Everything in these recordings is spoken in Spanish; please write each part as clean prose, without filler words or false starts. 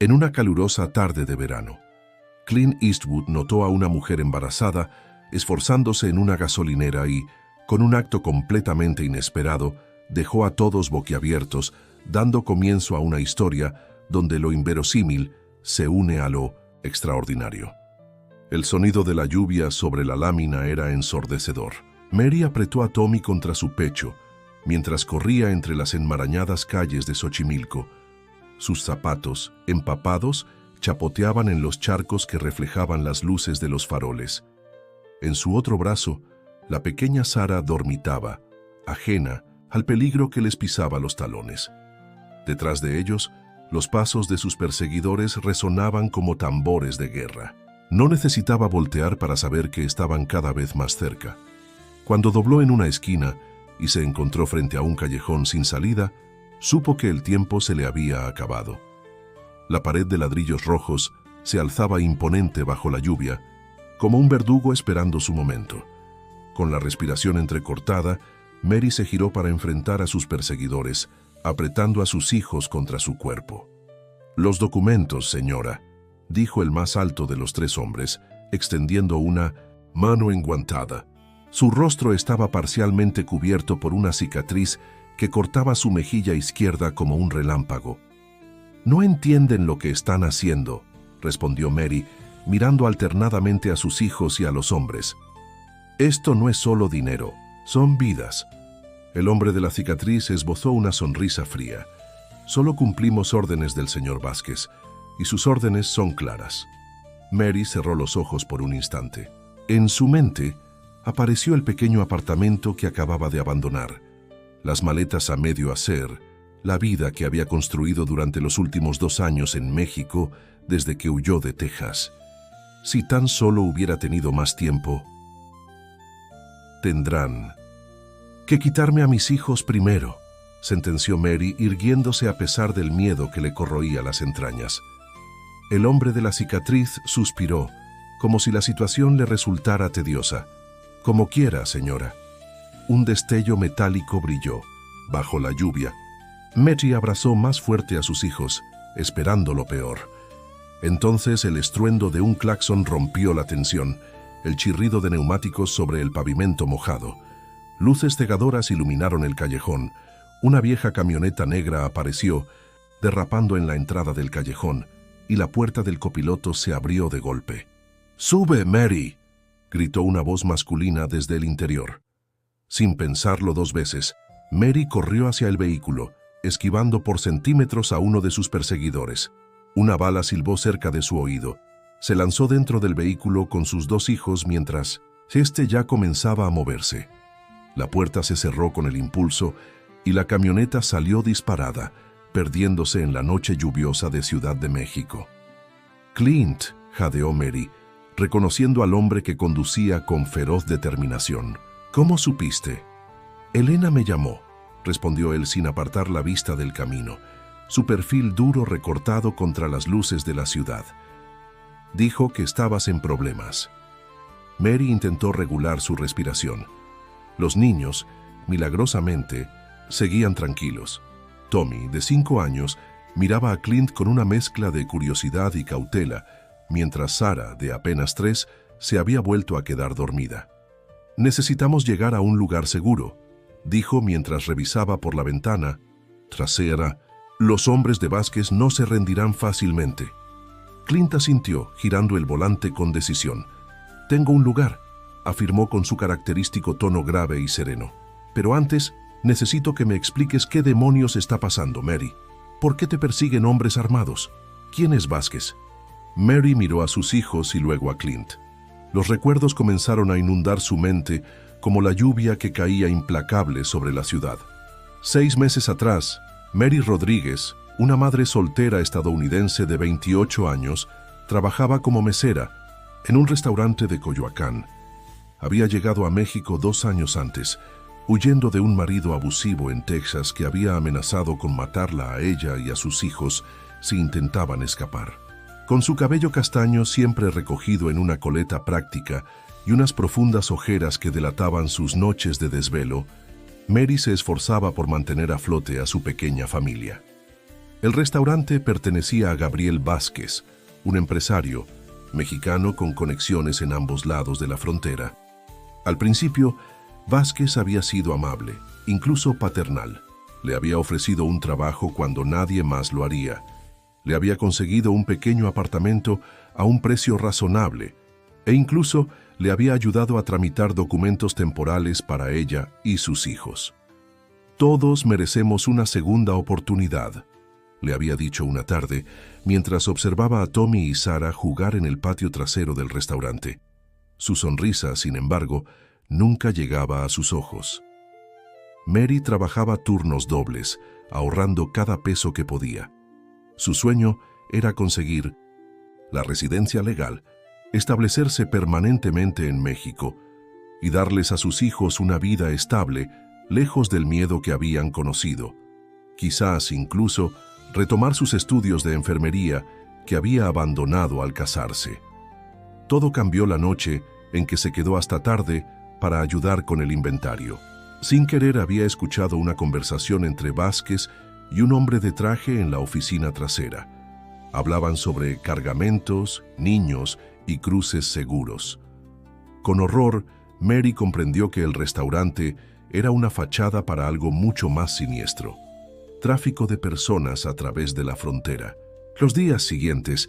En una calurosa tarde de verano, Clint Eastwood notó a una mujer embarazada esforzándose en una gasolinera y, con un acto completamente inesperado, dejó a todos boquiabiertos, dando comienzo a una historia donde lo inverosímil se une a lo extraordinario. El sonido de la lluvia sobre la lámina era ensordecedor. Mary apretó a Tommy contra su pecho mientras corría entre las enmarañadas calles de Xochimilco. Sus zapatos, empapados, chapoteaban en los charcos que reflejaban las luces de los faroles. En su otro brazo, la pequeña Sara dormitaba, ajena al peligro que les pisaba los talones. Detrás de ellos, los pasos de sus perseguidores resonaban como tambores de guerra. No necesitaba voltear para saber que estaban cada vez más cerca. Cuando dobló en una esquina y se encontró frente a un callejón sin salida, supo que el tiempo se le había acabado. La pared de ladrillos rojos se alzaba imponente bajo la lluvia, como un verdugo esperando su momento. Con la respiración entrecortada, Mary se giró para enfrentar a sus perseguidores, apretando a sus hijos contra su cuerpo. «Los documentos, señora», dijo el más alto de los tres hombres, extendiendo una mano enguantada. Su rostro estaba parcialmente cubierto por una cicatriz que cortaba su mejilla izquierda como un relámpago. «No entienden lo que están haciendo», respondió Mary, mirando alternadamente a sus hijos y a los hombres. «Esto no es solo dinero, son vidas». El hombre de la cicatriz esbozó una sonrisa fría. «Solo cumplimos órdenes del señor Vázquez, y sus órdenes son claras». Mary cerró los ojos por un instante. En su mente apareció el pequeño apartamento que acababa de abandonar, las maletas a medio hacer, la vida que había construido durante los últimos 2 años en México desde que huyó de Texas. Si tan solo hubiera tenido más tiempo. «Tendrán que quitarme a mis hijos primero», sentenció Mary, irguiéndose a pesar del miedo que le corroía las entrañas. El hombre de la cicatriz suspiró, como si la situación le resultara tediosa. «Como quiera, señora». Un destello metálico brilló bajo la lluvia. Mary abrazó más fuerte a sus hijos, esperando lo peor. Entonces el estruendo de un claxon rompió la tensión, el chirrido de neumáticos sobre el pavimento mojado. Luces cegadoras iluminaron el callejón. Una vieja camioneta negra apareció, derrapando en la entrada del callejón, y la puerta del copiloto se abrió de golpe. «¡Sube, Mary!», gritó una voz masculina desde el interior. Sin pensarlo 2 veces, Mary corrió hacia el vehículo, esquivando por centímetros a uno de sus perseguidores. Una bala silbó cerca de su oído. Se lanzó dentro del vehículo con sus 2 hijos mientras este ya comenzaba a moverse. La puerta se cerró con el impulso y la camioneta salió disparada, perdiéndose en la noche lluviosa de Ciudad de México. «Clint», jadeó Mary, reconociendo al hombre que conducía con feroz determinación. «¿Cómo supiste?» «Elena me llamó», respondió él sin apartar la vista del camino, su perfil duro recortado contra las luces de la ciudad. «Dijo que estabas en problemas». Mary intentó regular su respiración. Los niños, milagrosamente, seguían tranquilos. Tommy, de 5 años, miraba a Clint con una mezcla de curiosidad y cautela, mientras Sara, de apenas 3, se había vuelto a quedar dormida. «Necesitamos llegar a un lugar seguro», dijo mientras revisaba por la ventana trasera. «Los hombres de Vázquez no se rendirán fácilmente». Clint asintió, girando el volante con decisión. «Tengo un lugar», afirmó con su característico tono grave y sereno. «Pero antes, necesito que me expliques qué demonios está pasando, Mary. ¿Por qué te persiguen hombres armados? ¿Quién es Vázquez?» Mary miró a sus hijos y luego a Clint. Los recuerdos comenzaron a inundar su mente como la lluvia que caía implacable sobre la ciudad. 6 meses atrás, Mary Rodríguez, una madre soltera estadounidense de 28 años, trabajaba como mesera en un restaurante de Coyoacán. Había llegado a México 2 años antes, huyendo de un marido abusivo en Texas que había amenazado con matarla a ella y a sus hijos si intentaban escapar. Con su cabello castaño siempre recogido en una coleta práctica y unas profundas ojeras que delataban sus noches de desvelo, Mary se esforzaba por mantener a flote a su pequeña familia. El restaurante pertenecía a Gabriel Vázquez, un empresario mexicano con conexiones en ambos lados de la frontera. Al principio, Vázquez había sido amable, incluso paternal. Le había ofrecido un trabajo cuando nadie más lo haría. Le había conseguido un pequeño apartamento a un precio razonable e incluso le había ayudado a tramitar documentos temporales para ella y sus hijos. Todos merecemos una segunda oportunidad, le había dicho una tarde mientras observaba a Tommy y Sarah jugar en el patio trasero del restaurante. Su sonrisa, sin embargo, nunca llegaba a sus ojos. Mary trabajaba turnos dobles, ahorrando cada peso que podía. Su sueño era conseguir la residencia legal, establecerse permanentemente en México y darles a sus hijos una vida estable, lejos del miedo que habían conocido. Quizás incluso retomar sus estudios de enfermería que había abandonado al casarse. Todo cambió la noche en que se quedó hasta tarde para ayudar con el inventario. Sin querer había escuchado una conversación entre Vázquez y un hombre de traje en la oficina trasera. Hablaban sobre cargamentos, niños y cruces seguros. Con horror, Mary comprendió que el restaurante era una fachada para algo mucho más siniestro: tráfico de personas a través de la frontera. Los días siguientes,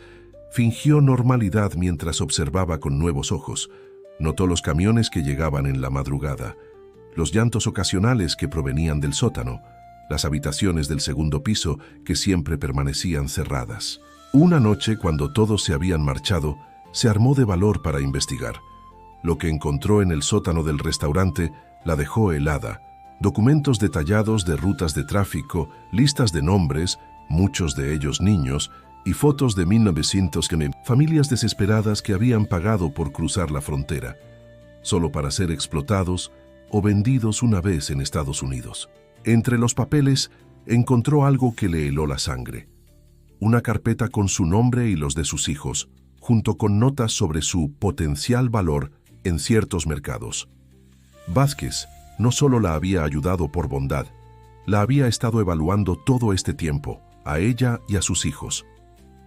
fingió normalidad mientras observaba con nuevos ojos. Notó los camiones que llegaban en la madrugada, los llantos ocasionales que provenían del sótano, las habitaciones del segundo piso que siempre permanecían cerradas. Una noche, cuando todos se habían marchado, se armó de valor para investigar. Lo que encontró en el sótano del restaurante la dejó helada: documentos detallados de rutas de tráfico, listas de nombres, muchos de ellos niños, y fotos de 1900 familias desesperadas que habían pagado por cruzar la frontera, solo para ser explotados o vendidos una vez en Estados Unidos. Entre los papeles encontró algo que le heló la sangre: una carpeta con su nombre y los de sus hijos, junto con notas sobre su potencial valor en ciertos mercados. Vázquez no solo la había ayudado por bondad, la había estado evaluando todo este tiempo, a ella y a sus hijos.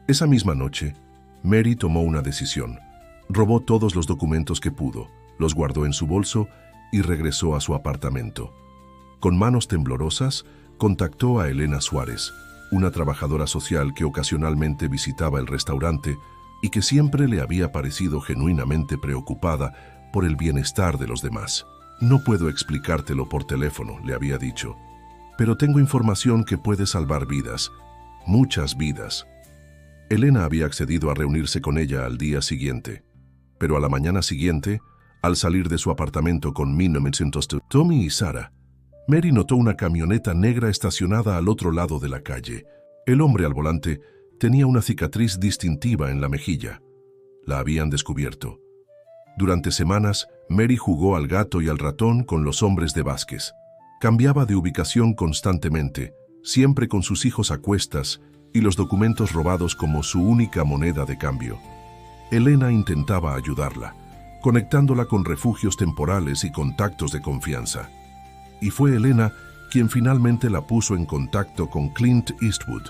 Esa misma noche, Mary tomó una decisión. Robó todos los documentos que pudo, los guardó en su bolso y regresó a su apartamento. Con manos temblorosas, contactó a Elena Suárez, una trabajadora social que ocasionalmente visitaba el restaurante y que siempre le había parecido genuinamente preocupada por el bienestar de los demás. «No puedo explicártelo por teléfono», le había dicho, «pero tengo información que puede salvar vidas, muchas vidas». Elena había accedido a reunirse con ella al día siguiente, pero a la mañana siguiente, al salir de su apartamento con 1900 Tommy y Sarah, Mary notó una camioneta negra estacionada al otro lado de la calle. El hombre al volante tenía una cicatriz distintiva en la mejilla. La habían descubierto. Durante semanas, Mary jugó al gato y al ratón con los hombres de Vázquez. Cambiaba de ubicación constantemente, siempre con sus hijos a cuestas y los documentos robados como su única moneda de cambio. Elena intentaba ayudarla, conectándola con refugios temporales y contactos de confianza. Y fue Elena quien finalmente la puso en contacto con Clint Eastwood,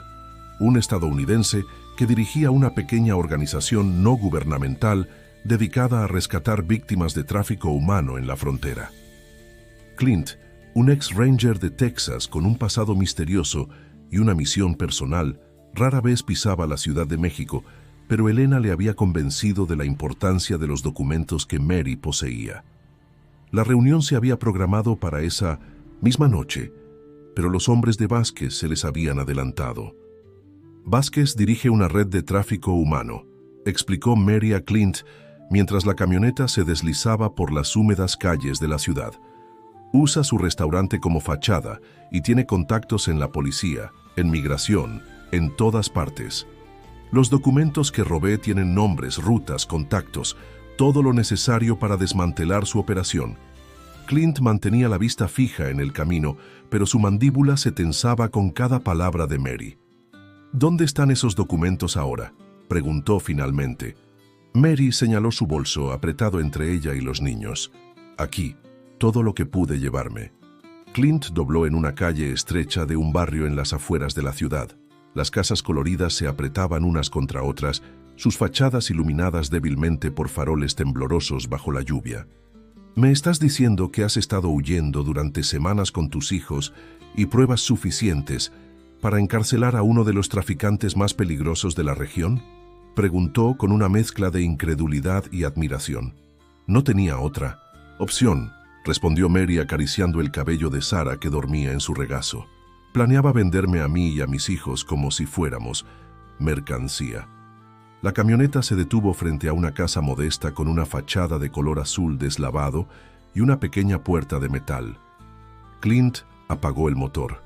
un estadounidense que dirigía una pequeña organización no gubernamental dedicada a rescatar víctimas de tráfico humano en la frontera. Clint, un ex-ranger de Texas con un pasado misterioso y una misión personal, rara vez pisaba la Ciudad de México, pero Elena le había convencido de la importancia de los documentos que Mary poseía. La reunión se había programado para esa misma noche, pero los hombres de Vázquez se les habían adelantado. «Vázquez dirige una red de tráfico humano», explicó Mary a Clint mientras la camioneta se deslizaba por las húmedas calles de la ciudad. «Usa su restaurante como fachada y tiene contactos en la policía, en migración, en todas partes. Los documentos que robé tienen nombres, rutas, contactos, todo lo necesario para desmantelar su operación». Clint mantenía la vista fija en el camino, pero su mandíbula se tensaba con cada palabra de Mary. «¿Dónde están esos documentos ahora?», preguntó finalmente. Mary señaló su bolso apretado entre ella y los niños. «Aquí, todo lo que pude llevarme». Clint dobló en una calle estrecha de un barrio en las afueras de la ciudad. Las casas coloridas se apretaban unas contra otras, sus fachadas iluminadas débilmente por faroles temblorosos bajo la lluvia. ¿Me estás diciendo que has estado huyendo durante semanas con tus hijos y pruebas suficientes para encarcelar a uno de los traficantes más peligrosos de la región? Preguntó con una mezcla de incredulidad y admiración. No tenía otra opción, respondió Mary acariciando el cabello de Sara que dormía en su regazo. Planeaba venderme a mí y a mis hijos como si fuéramos mercancía. La camioneta se detuvo frente a una casa modesta con una fachada de color azul deslavado y una pequeña puerta de metal. Clint apagó el motor.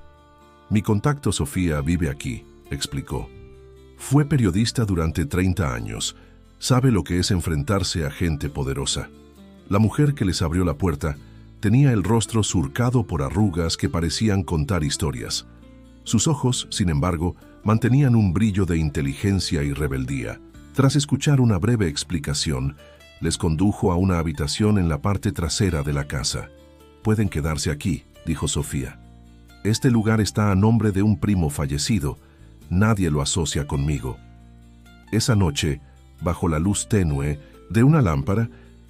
Mi contacto Sofía vive aquí, explicó. Fue periodista durante 30 años. Sabe lo que es enfrentarse a gente poderosa. La mujer que les abrió la puerta tenía el rostro surcado por arrugas que parecían contar historias. Sus ojos, sin embargo, mantenían un brillo de inteligencia y rebeldía. Tras escuchar una breve explicación, les condujo a una habitación en la parte trasera de la casa. «Pueden quedarse aquí», dijo Sofía. «Este lugar está a nombre de un primo fallecido. Nadie lo asocia conmigo». Esa noche, bajo la luz tenue de una lámpara,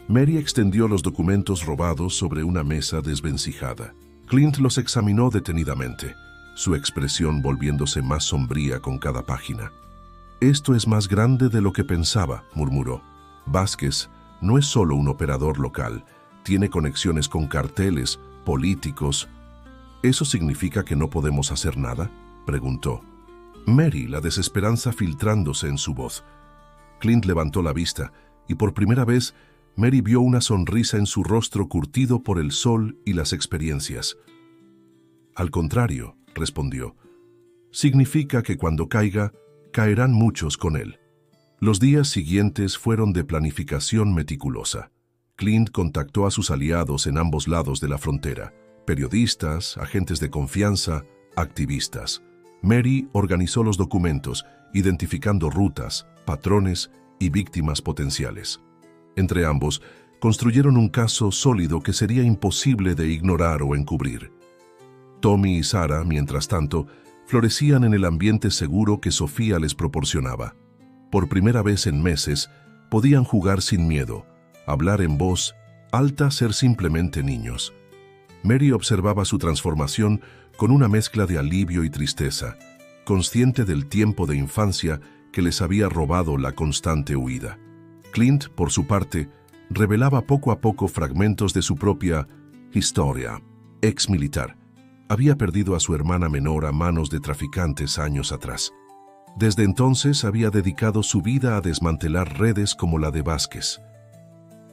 Mary extendió los documentos robados sobre una mesa desvencijada. Clint los examinó detenidamente, su expresión volviéndose más sombría con cada página. «Esto es más grande de lo que pensaba», murmuró. «Vázquez no es solo un operador local, tiene conexiones con carteles, políticos». «¿Eso significa que no podemos hacer nada?», preguntó. Mary, la desesperanza filtrándose en su voz. Clint levantó la vista y por primera vez Mary vio una sonrisa en su rostro curtido por el sol y las experiencias. «Al contrario», respondió, «significa que cuando caiga, caerán muchos con él». Los días siguientes fueron de planificación meticulosa. Clint contactó a sus aliados en ambos lados de la frontera, periodistas, agentes de confianza, activistas. Mary organizó los documentos, identificando rutas, patrones y víctimas potenciales. Entre ambos, construyeron un caso sólido que sería imposible de ignorar o encubrir. Tommy y Sara, mientras tanto, florecían en el ambiente seguro que Sofía les proporcionaba. Por primera vez en meses, podían jugar sin miedo, hablar en voz alta, ser simplemente niños. Mary observaba su transformación con una mezcla de alivio y tristeza, consciente del tiempo de infancia que les había robado la constante huida. Clint, por su parte, revelaba poco a poco fragmentos de su propia historia. Ex-militar, había perdido a su hermana menor a manos de traficantes años atrás. Desde entonces había dedicado su vida a desmantelar redes como la de Vázquez.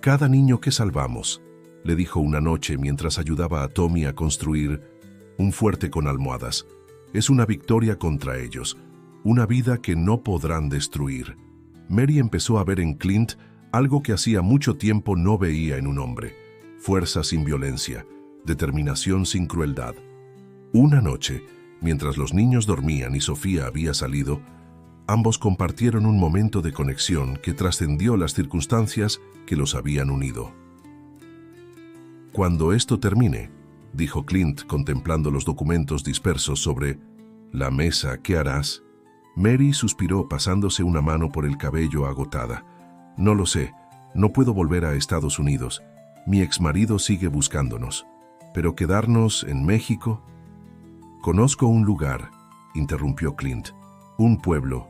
«Cada niño que salvamos», le dijo una noche mientras ayudaba a Tommy a construir un fuerte con almohadas, «es una victoria contra ellos, una vida que no podrán destruir». Mary empezó a ver en Clint algo que hacía mucho tiempo no veía en un hombre: fuerza sin violencia, determinación sin crueldad. Una noche, mientras los niños dormían y Sofía había salido, ambos compartieron un momento de conexión que trascendió las circunstancias que los habían unido. «Cuando esto termine», dijo Clint contemplando los documentos dispersos sobre la mesa, «¿qué harás?». Mary suspiró pasándose una mano por el cabello agotada. «No lo sé, no puedo volver a Estados Unidos. Mi exmarido sigue buscándonos. ¿Pero quedarnos en México?». «Conozco un lugar», interrumpió Clint. «Un pueblo,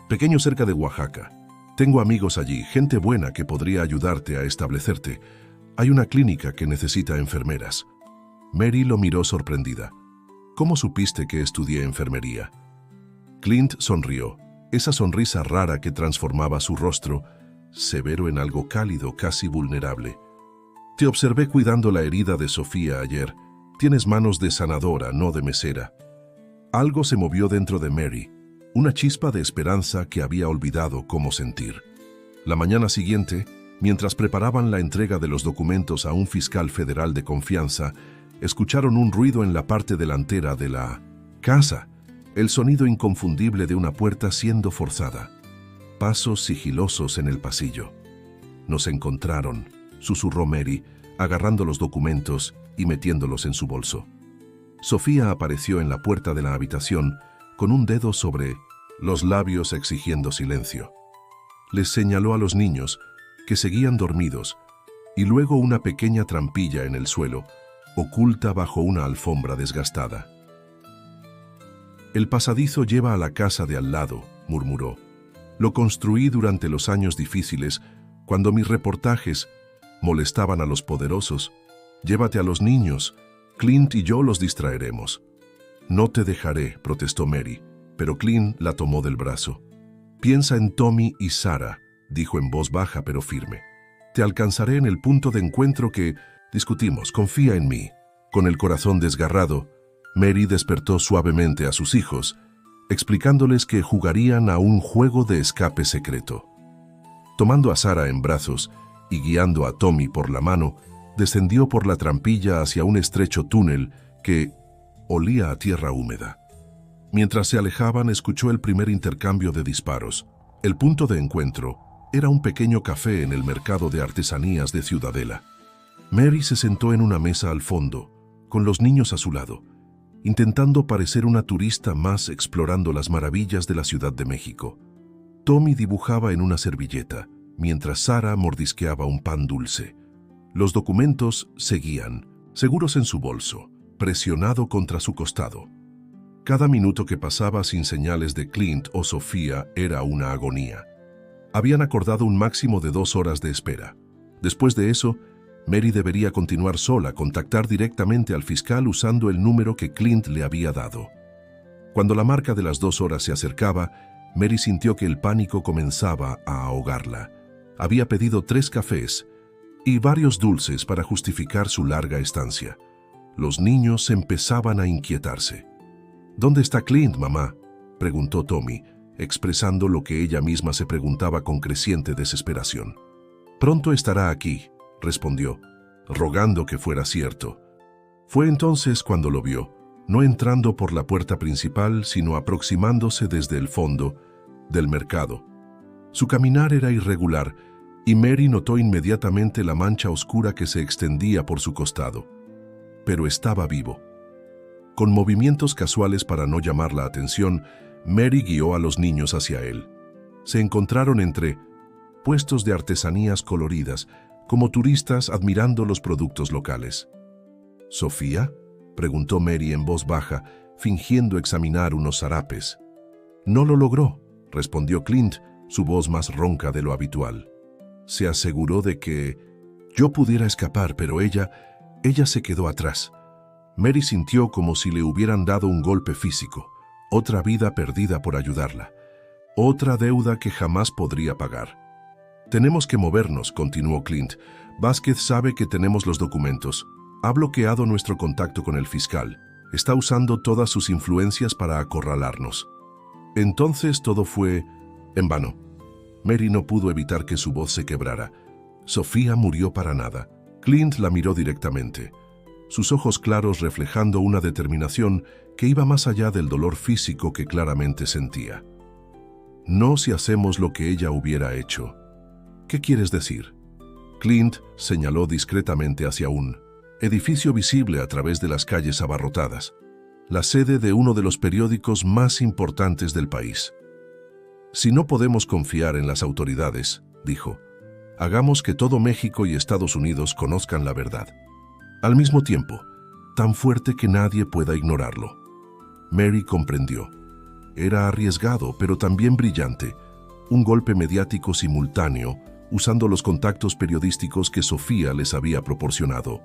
pequeño cerca de Oaxaca. Tengo amigos allí, gente buena que podría ayudarte a establecerte. Hay una clínica que necesita enfermeras». Mary lo miró sorprendida. «¿Cómo supiste que estudié enfermería?». Clint sonrió, esa sonrisa rara que transformaba su rostro, severo en algo cálido, casi vulnerable. «Te observé cuidando la herida de Sofía ayer. Tienes manos de sanadora, no de mesera». Algo se movió dentro de Mary, una chispa de esperanza que había olvidado cómo sentir. La mañana siguiente, mientras preparaban la entrega de los documentos a un fiscal federal de confianza, escucharon un ruido en la parte delantera de la casa, el sonido inconfundible de una puerta siendo forzada. Pasos sigilosos en el pasillo. «Nos encontraron», susurró Mary, agarrando los documentos y metiéndolos en su bolso. Sofía apareció en la puerta de la habitación con un dedo sobre los labios exigiendo silencio. Les señaló a los niños, que seguían dormidos, y luego una pequeña trampilla en el suelo, oculta bajo una alfombra desgastada. «El pasadizo lleva a la casa de al lado», murmuró. «Lo construí durante los años difíciles, cuando mis reportajes molestaban a los poderosos. Llévate a los niños, Clint y yo los distraeremos». «No te dejaré», protestó Mary, pero Clint la tomó del brazo. «Piensa en Tommy y Sarah», dijo en voz baja pero firme. «Te alcanzaré en el punto de encuentro que discutimos, confía en mí». Con el corazón desgarrado, Mary despertó suavemente a sus hijos, explicándoles que jugarían a un juego de escape secreto. Tomando a Sarah en brazos y guiando a Tommy por la mano, descendió por la trampilla hacia un estrecho túnel que olía a tierra húmeda. Mientras se alejaban, escuchó el primer intercambio de disparos. El punto de encuentro era un pequeño café en el mercado de artesanías de Ciudadela. Mary se sentó en una mesa al fondo, con los niños a su lado, intentando parecer una turista más explorando las maravillas de la Ciudad de México. Tommy dibujaba en una servilleta, mientras Sarah mordisqueaba un pan dulce. Los documentos seguían, seguros en su bolso, presionado contra su costado. Cada minuto que pasaba sin señales de Clint o Sofía era una agonía. Habían acordado un máximo de 2 horas de espera. Después de eso, Mary debería continuar sola, contactar directamente al fiscal usando el número que Clint le había dado. Cuando la marca de las 2 horas se acercaba, Mary sintió que el pánico comenzaba a ahogarla. Había pedido 3 cafés y varios dulces para justificar su larga estancia. Los niños empezaban a inquietarse. «¿Dónde está Clint, mamá?», preguntó Tommy, expresando lo que ella misma se preguntaba con creciente desesperación. «Pronto estará aquí», respondió, rogando que fuera cierto. Fue entonces cuando lo vio, no entrando por la puerta principal, sino aproximándose desde el fondo del mercado. Su caminar era irregular, y Mary notó inmediatamente la mancha oscura que se extendía por su costado. Pero estaba vivo. Con movimientos casuales para no llamar la atención, Mary guió a los niños hacia él. Se encontraron entre puestos de artesanías coloridas, como turistas admirando los productos locales. «¿Sofía?», preguntó Mary en voz baja, fingiendo examinar unos zarapes. «No lo logró», respondió Clint, su voz más ronca de lo habitual. «Se aseguró de que yo pudiera escapar, pero ella se quedó atrás». Mary sintió como si le hubieran dado un golpe físico, otra vida perdida por ayudarla, otra deuda que jamás podría pagar. «Tenemos que movernos», continuó Clint. «Vázquez sabe que tenemos los documentos. Ha bloqueado nuestro contacto con el fiscal. Está usando todas sus influencias para acorralarnos». Entonces todo fue en vano. Mary no pudo evitar que su voz se quebrara. Sofía murió para nada. Clint la miró directamente, sus ojos claros reflejando una determinación que iba más allá del dolor físico que claramente sentía. «No si hacemos lo que ella hubiera hecho». «¿Qué quieres decir?». Clint señaló discretamente hacia un edificio visible a través de las calles abarrotadas, la sede de uno de los periódicos más importantes del país. «Si no podemos confiar en las autoridades», dijo, «hagamos que todo México y Estados Unidos conozcan la verdad. Al mismo tiempo, tan fuerte que nadie pueda ignorarlo». Mary comprendió. Era arriesgado, pero también brillante, un golpe mediático simultáneo, usando los contactos periodísticos que Sofía les había proporcionado.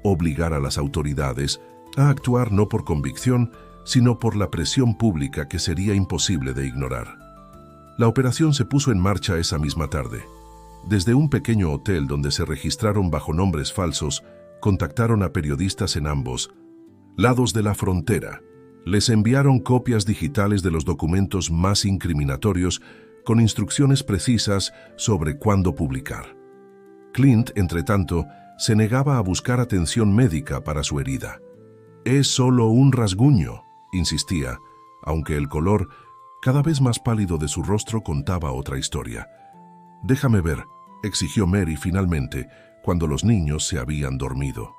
Obligar a las autoridades a actuar no por convicción, sino por la presión pública que sería imposible de ignorar. La operación se puso en marcha esa misma tarde. Desde un pequeño hotel donde se registraron bajo nombres falsos, contactaron a periodistas en ambos lados de la frontera. Les enviaron copias digitales de los documentos más incriminatorios con instrucciones precisas sobre cuándo publicar. Clint, entretanto, se negaba a buscar atención médica para su herida. «Es solo un rasguño», insistía, aunque el color cada vez más pálido de su rostro contaba otra historia. «Déjame ver», exigió Mary finalmente, cuando los niños se habían dormido.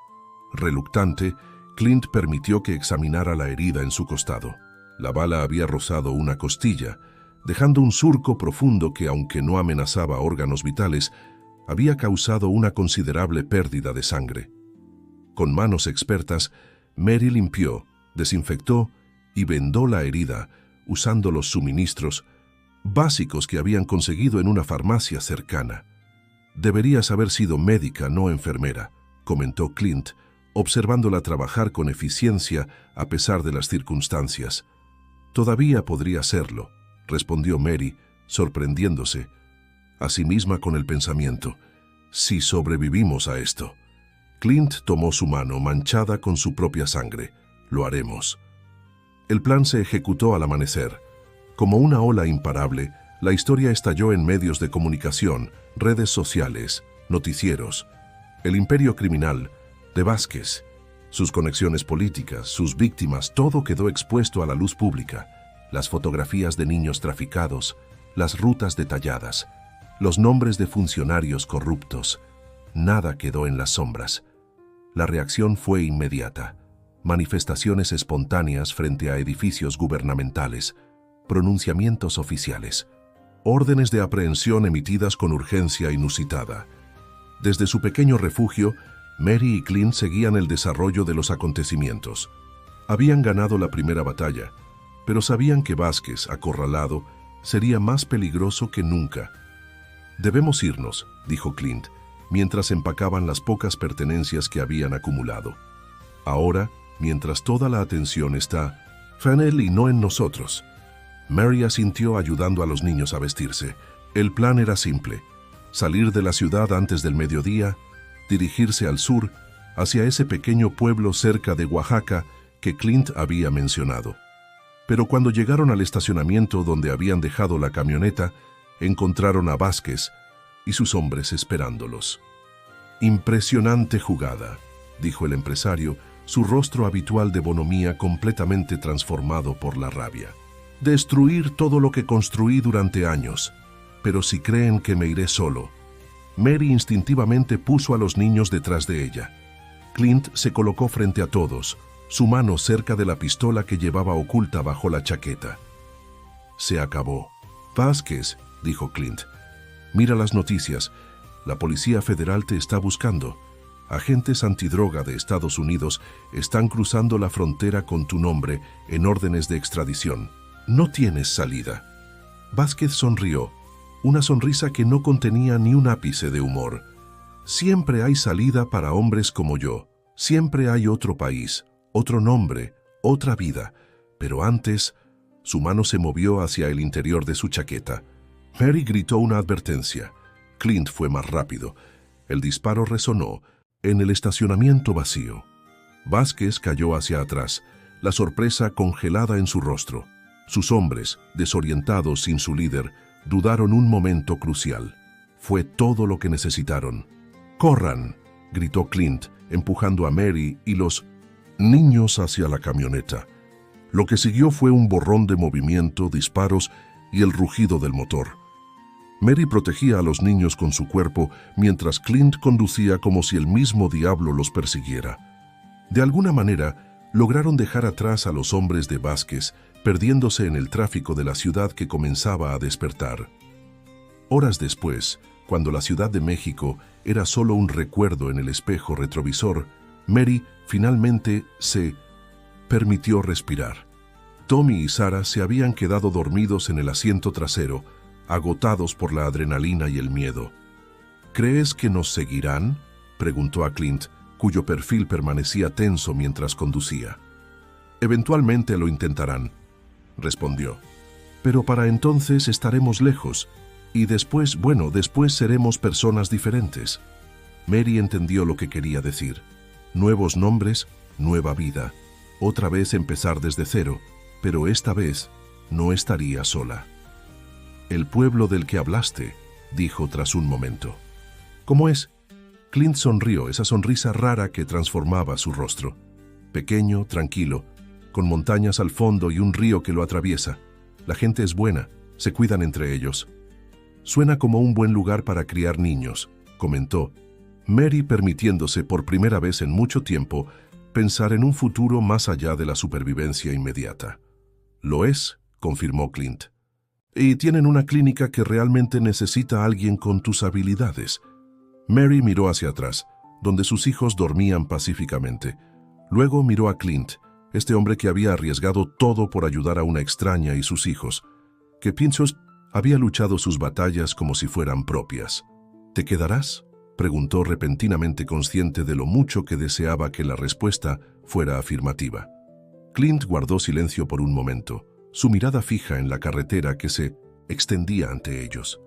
Reluctante, Clint permitió que examinara la herida en su costado. La bala había rozado una costilla, dejando un surco profundo que, aunque no amenazaba órganos vitales, había causado una considerable pérdida de sangre. Con manos expertas, Mary limpió, desinfectó y vendó la herida usando los suministros básicos que habían conseguido en una farmacia cercana. «Deberías haber sido médica, no enfermera», comentó Clint, observándola trabajar con eficiencia a pesar de las circunstancias. «Todavía podría serlo», respondió Mary, sorprendiéndose, a sí misma con el pensamiento. «Si sobrevivimos a esto». Clint tomó su mano, manchada con su propia sangre. «Lo haremos». El plan se ejecutó al amanecer. Como una ola imparable, la historia estalló en medios de comunicación, redes sociales, noticieros. El imperio criminal de Vázquez, sus conexiones políticas, sus víctimas, todo quedó expuesto a la luz pública. Las fotografías de niños traficados, las rutas detalladas, los nombres de funcionarios corruptos. Nada quedó en las sombras. La reacción fue inmediata. Manifestaciones espontáneas frente a edificios gubernamentales, pronunciamientos oficiales, órdenes de aprehensión emitidas con urgencia inusitada. Desde su pequeño refugio, Mary y Clint seguían el desarrollo de los acontecimientos. Habían ganado la primera batalla, pero sabían que Vázquez, acorralado, sería más peligroso que nunca. «Debemos irnos», dijo Clint, mientras empacaban las pocas pertenencias que habían acumulado. «Ahora, mientras toda la atención está en él y no en nosotros». Mary asintió ayudando a los niños a vestirse. El plan era simple: salir de la ciudad antes del mediodía, dirigirse al sur, hacia ese pequeño pueblo cerca de Oaxaca que Clint había mencionado. Pero cuando llegaron al estacionamiento donde habían dejado la camioneta, encontraron a Vázquez y sus hombres esperándolos. «Impresionante jugada», dijo el empresario, su rostro habitual de bonomía completamente transformado por la rabia. «Destruir todo lo que construí durante años. Pero si creen que me iré solo». Mary instintivamente puso a los niños detrás de ella. Clint se colocó frente a todos, su mano cerca de la pistola que llevaba oculta bajo la chaqueta. «Se acabó». «Vázquez», dijo Clint, «mira las noticias. La Policía Federal te está buscando. Agentes antidroga de Estados Unidos están cruzando la frontera con tu nombre en órdenes de extradición. No tienes salida». Vázquez sonrió, una sonrisa que no contenía ni un ápice de humor. «Siempre hay salida para hombres como yo. Siempre hay otro país, otro nombre, otra vida. Pero antes...» Su mano se movió hacia el interior de su chaqueta. Mary gritó una advertencia. Clint fue más rápido. El disparo resonó en el estacionamiento vacío. Vázquez cayó hacia atrás, la sorpresa congelada en su rostro. Sus hombres, desorientados sin su líder, dudaron un momento crucial. Fue todo lo que necesitaron. «¡Corran!», gritó Clint, empujando a Mary y los niños hacia la camioneta. Lo que siguió fue un borrón de movimiento, disparos y el rugido del motor. Mary protegía a los niños con su cuerpo mientras Clint conducía como si el mismo diablo los persiguiera. De alguna manera, lograron dejar atrás a los hombres de Vázquez, perdiéndose en el tráfico de la ciudad que comenzaba a despertar. Horas después, cuando la Ciudad de México era solo un recuerdo en el espejo retrovisor, Mary finalmente se permitió respirar. Tommy y Sarah se habían quedado dormidos en el asiento trasero, agotados por la adrenalina y el miedo. «¿Crees que nos seguirán?», preguntó a Clint, cuyo perfil permanecía tenso mientras conducía. «Eventualmente lo intentarán», respondió. «Pero para entonces estaremos lejos, y después seremos personas diferentes». Mary entendió lo que quería decir. Nuevos nombres, nueva vida. Otra vez empezar desde cero, pero esta vez no estaría sola. «El pueblo del que hablaste», dijo tras un momento. «¿Cómo es?». Clint sonrió, esa sonrisa rara que transformaba su rostro. Pequeño, tranquilo, con montañas al fondo y un río que lo atraviesa. La gente es buena, se cuidan entre ellos. «Suena como un buen lugar para criar niños», comentó, Mary permitiéndose por primera vez en mucho tiempo pensar en un futuro más allá de la supervivencia inmediata. «Lo es», confirmó Clint. Y tienen una clínica que realmente necesita a alguien con tus habilidades. Mary miró hacia atrás, donde sus hijos dormían pacíficamente. Luego miró a Clint, este hombre que había arriesgado todo por ayudar a una extraña y sus hijos, que Pinchos había luchado sus batallas como si fueran propias. ¿Te quedarás?, preguntó repentinamente, consciente de lo mucho que deseaba que la respuesta fuera afirmativa. Clint guardó silencio por un momento, su mirada fija en la carretera que se extendía ante ellos.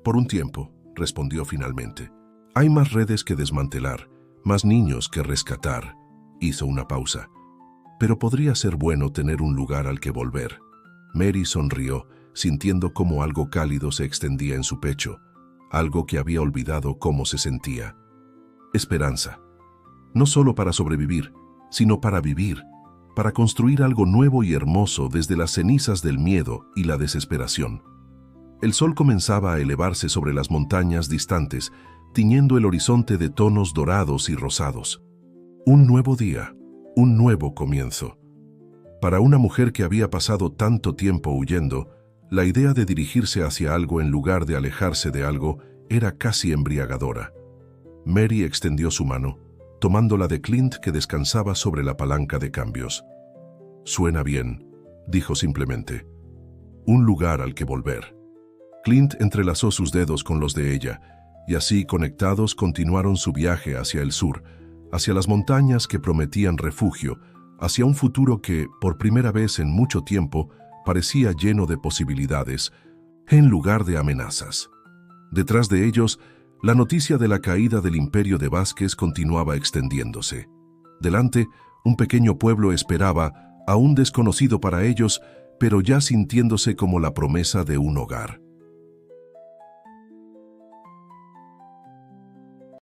Por un tiempo, respondió finalmente. Hay más redes que desmantelar, más niños que rescatar. Hizo una pausa. Pero podría ser bueno tener un lugar al que volver. Mary sonrió, sintiendo cómo algo cálido se extendía en su pecho, algo que había olvidado cómo se sentía. Esperanza. No solo para sobrevivir, sino para vivir, para construir algo nuevo y hermoso desde las cenizas del miedo y la desesperación. El sol comenzaba a elevarse sobre las montañas distantes, tiñendo el horizonte de tonos dorados y rosados. Un nuevo día, un nuevo comienzo. Para una mujer que había pasado tanto tiempo huyendo, la idea de dirigirse hacia algo en lugar de alejarse de algo era casi embriagadora. Mary extendió su mano, tomando la de Clint, que descansaba sobre la palanca de cambios. «Suena bien», dijo simplemente. «Un lugar al que volver». Clint entrelazó sus dedos con los de ella, y así, conectados, continuaron su viaje hacia el sur, hacia las montañas que prometían refugio, hacia un futuro que, por primera vez en mucho tiempo, parecía lleno de posibilidades, en lugar de amenazas. Detrás de ellos, la noticia de la caída del imperio de Vázquez continuaba extendiéndose. Delante, un pequeño pueblo esperaba, aún desconocido para ellos, pero ya sintiéndose como la promesa de un hogar.